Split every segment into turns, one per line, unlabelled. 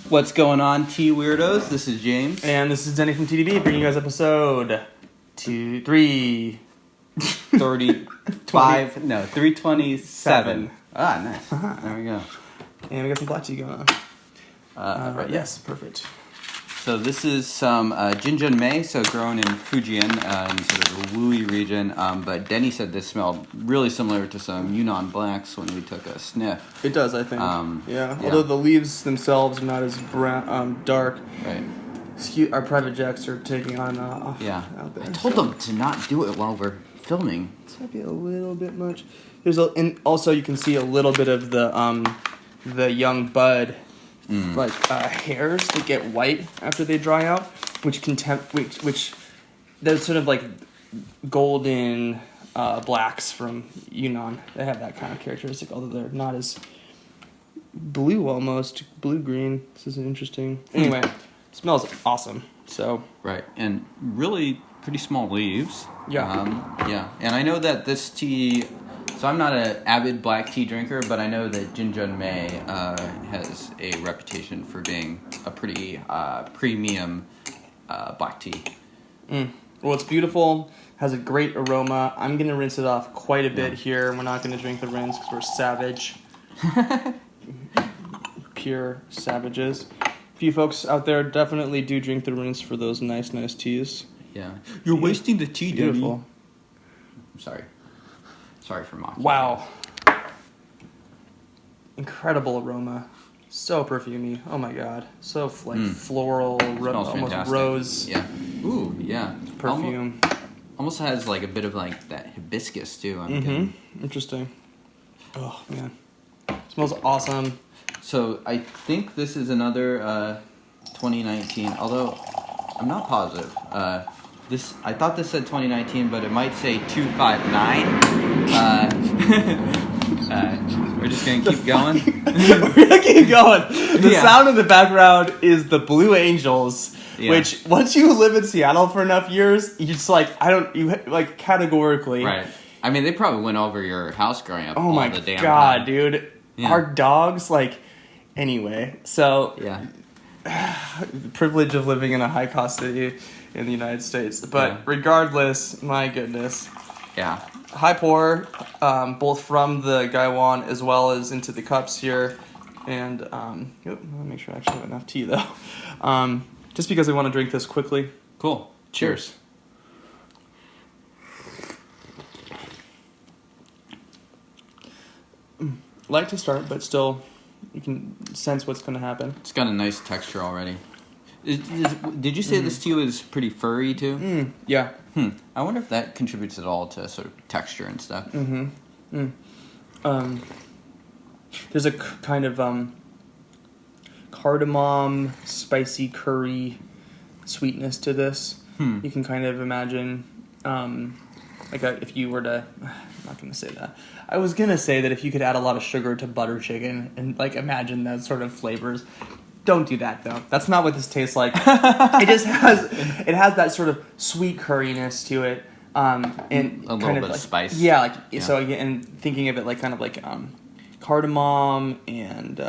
What's going on, tea weirdos? This is James.
And this is Denny from TeaDB, bringing you guys episode
327. Ah, nice. There we go.
And we got some black tea going on.
Right.
Yes, perfect.
So this is some Jinjunmei, so grown in Fujian, in sort of the Wuyi region. But Denny said this smelled really similar to some Yunnan blacks when we took a sniff.
It does, I think.
Yeah.
Although the leaves themselves are not as brown, dark.
Right.
Our private jacks are taking on off.
Yeah.
Out there,
I told them to not do it while we're filming.
This might be a little bit much. And also you can see a little bit of the young bud. Hairs that get white after they dry out, which they're sort of like golden blacks from Yunnan. They have that kind of characteristic, although they're not as blue, almost blue-green. This is interesting. Anyway, it smells awesome. So
right, and really pretty small leaves.
Yeah.
And I know that this tea. So I'm not an avid black tea drinker, but I know that Jinjunmei has a reputation for being a pretty premium black tea.
Well, it's beautiful. Has a great aroma. I'm going to rinse it off quite a bit here. We're not going to drink the rinse because we're savage. Pure savages. A few folks out there definitely do drink the rinse for those nice teas.
Yeah. You're wasting the tea, Denny.
Beautiful.
I'm sorry. Sorry for mocking.
Wow. Incredible aroma. So perfumey. Oh my god. So floral,
Smells
almost
fantastic.
rose.
Yeah. Ooh, yeah.
Perfume.
Almost has like a bit of like that hibiscus too. I'm getting.
Interesting. Oh man. Smells awesome.
So I think this is another 2019, although I'm not positive. I thought this said 2019, but it might say 259. We're just gonna keep going.
We're gonna keep going. The sound in the background is the Blue Angels, which once you live in Seattle for enough years, you just categorically.
Right. I mean, they probably went over your house growing up.
Oh my
the damn
god,
time.
dude!
Yeah.
Our dogs, anyway. So
yeah.
The privilege of living in a high-cost city in the United States. But regardless, my goodness.
Yeah.
High pour, both from the gaiwan as well as into the cups here. And, let me make sure I actually have enough tea, though. Just because I want to drink this quickly.
Cool. Cheers.
Like to start, but still, you can sense what's going to happen.
It's got a nice texture already. Did you say this tea was pretty furry too?
Yeah.
I wonder if that contributes at all to sort of texture and stuff.
There's a kind of cardamom, spicy curry sweetness to this. You can kind of imagine, if you were to, I'm not going to say that. I was going to say that if you could add a lot of sugar to butter chicken and imagine those sort of flavors. Don't do that though. That's not what this tastes like. It has that sort of sweet curriness to it, and
a little bit of spice.
Yeah, so and thinking of it cardamom and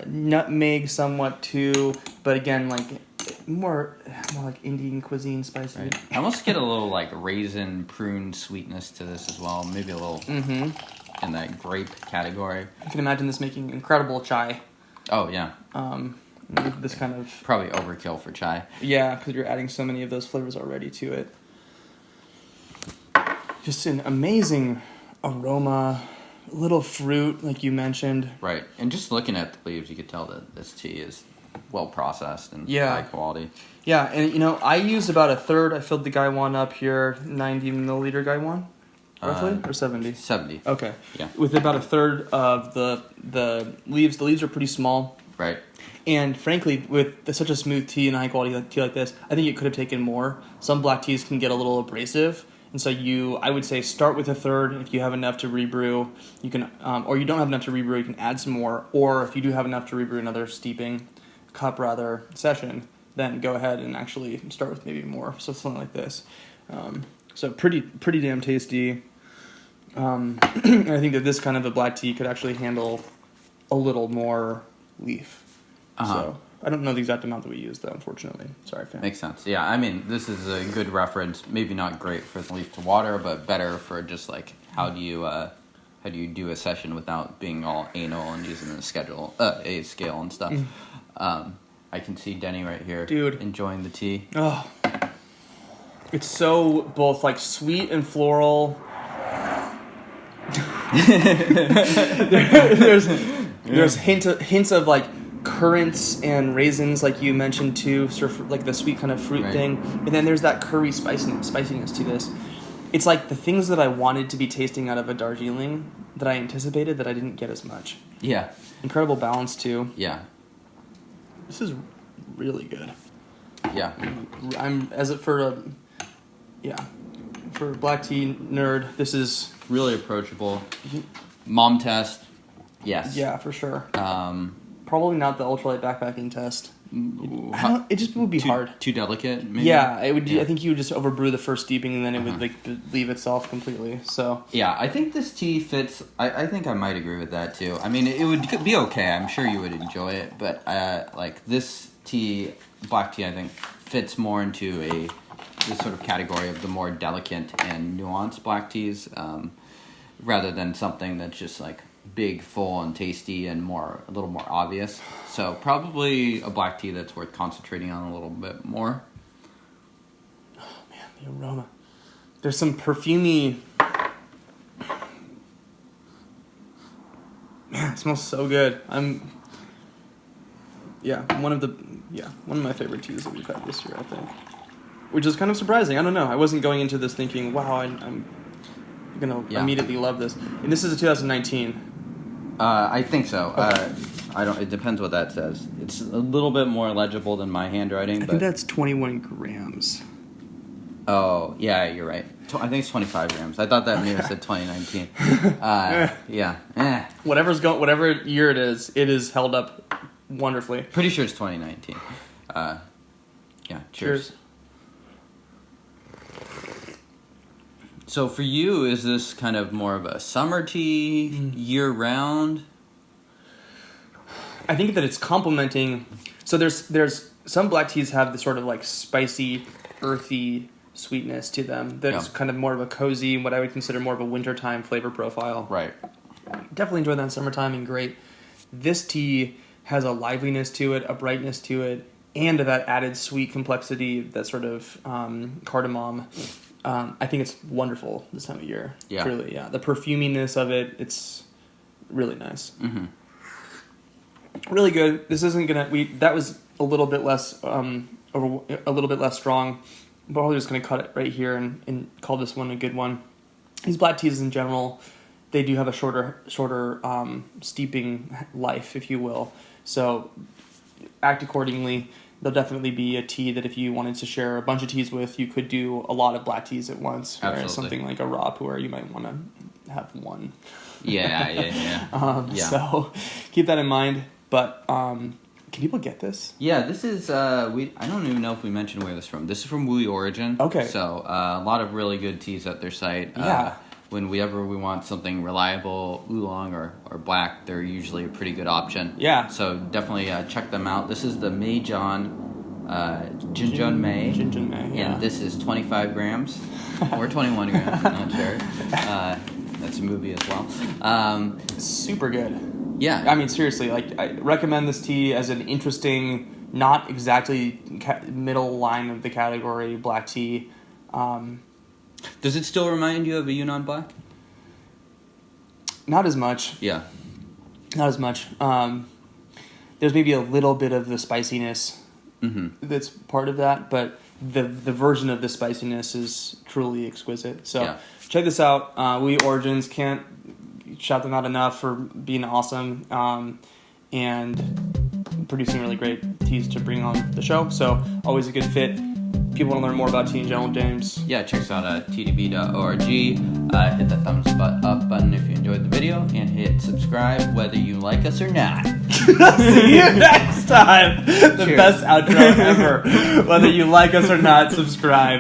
nutmeg somewhat too, but again more like Indian cuisine spicy.
Right. I almost get a little raisin prune sweetness to this as well. Maybe a little in that grape category.
You can imagine this making incredible chai.
Oh yeah.
This kind of
probably overkill for chai.
Yeah, because you're adding so many of those flavors already to it. Just an amazing aroma, little fruit like you mentioned.
Right, and just looking at the leaves, you could tell that this tea is well processed and high quality.
Yeah, and I used about a third. I filled the gaiwan up here, 90 milliliter gaiwan. Roughly? Or 70?
70.
Okay.
Yeah.
With about a third of the leaves. The leaves are pretty small.
Right.
And frankly, with such a smooth tea and high quality tea like this, I think it could have taken more. Some black teas can get a little abrasive. And so I would say start with a third. If you have enough to rebrew, you can, or you don't have enough to rebrew, you can add some more. Or if you do have enough to rebrew another session, then go ahead and actually start with maybe more. So something like this. So pretty damn tasty. And I think that this kind of a black tea could actually handle a little more leaf. So I don't know the exact amount that we use, though, unfortunately. Sorry, fam.
Makes sense. Yeah, I mean, this is a good reference. Maybe not great for the leaf to water, but better for just like how do you do a session without being all anal and using a scale and stuff. I can see Denny right here,
dude,
enjoying the tea.
Oh, it's so both like sweet and floral. There's hints of like currants and raisins, like you mentioned too, sort of like the sweet kind of fruit thing, and then there's that curry spiciness to this. It's like the things that I wanted to be tasting out of a Darjeeling that I anticipated that I didn't get as much.
Yeah,
incredible balance too.
Yeah,
this is really good.
Yeah,
for a black tea nerd, this is
really approachable. Mom test, yes.
Yeah, for sure. Probably not the ultralight backpacking test. It just would be hard.
Too delicate, maybe?
Yeah, it would. Yeah. I think you would just overbrew the first steeping, and then it would like leave itself completely. So
yeah, I think this tea fits. I think I might agree with that too. I mean, it would be okay. I'm sure you would enjoy it, but like this tea, black tea, I think fits more into this sort of category of the more delicate and nuanced black teas, rather than something that's just like big, full, and tasty and a little more obvious. So probably a black tea that's worth concentrating on a little bit more.
Oh man, the aroma. There's some perfumey. Man, it smells so good. One of my favorite teas that we've had this year, I think. Which is kind of surprising. I don't know. I wasn't going into this thinking, wow, I'm gonna immediately love this. And this is a 2019.
I think so.
Okay.
It depends what that says. It's a little bit more legible than my handwriting.
I think that's 21 grams.
Oh, yeah, you're right. I think it's 25 grams. I thought that maybe said 2019. Yeah.
Whatever year it is held up wonderfully.
Pretty sure it's 2019. Cheers. So for you, is this kind of more of a summer tea, year-round?
I think that it's complementing. So there's some black teas have the sort of like spicy, earthy sweetness to them. That's kind of more of a cozy, what I would consider more of a wintertime flavor profile.
Right.
Definitely enjoy that in summertime and great. This tea has a liveliness to it, a brightness to it, and that added sweet complexity, that sort of cardamom. I think it's wonderful this time of year. Yeah. Truly, yeah. The perfuminess of it, it's really nice. Mm-hmm. Really good. This isn't gonna. That was a little bit less strong. But we're just gonna cut it right here and call this one a good one. These black teas in general, they do have a shorter steeping life, if you will. So act accordingly. There'll definitely be a tea that if you wanted to share a bunch of teas with, you could do a lot of black teas at once.
Absolutely.
Something like a raw pour, you might want to have one.
Yeah.
So keep that in mind. But can people get this?
Yeah, this is, I don't even know if we mentioned where this is from. This is from WuyiOrigin's.
Okay.
So a lot of really good teas at their site.
Yeah.
Whenever we want something reliable, oolong or black, they're usually a pretty good option.
Yeah.
So definitely check them out. This is the Meijan Jinjunmei.
Jinjunmei, yeah.
And this is 25 grams or 21 grams, I'm not sure. That's a movie as well.
Super good.
Yeah.
I mean, seriously, like I recommend this tea as an interesting, not exactly middle line of the category black tea.
Does it still remind you of a Yunnan Black?
Not as much.
Yeah.
Not as much. There's maybe a little bit of the spiciness that's part of that, but the version of the spiciness is truly exquisite. So check this out. WuyiOrigin's, can't shout them out enough for being awesome and producing really great teas to bring on the show. So always a good fit. People want to learn more about tea in general, James.
Yeah, check us out at TeaDB.org. Hit the thumbs up button if you enjoyed the video, and hit subscribe whether you like us or not.
See you next time. The best outro ever. Whether you like us or not, subscribe.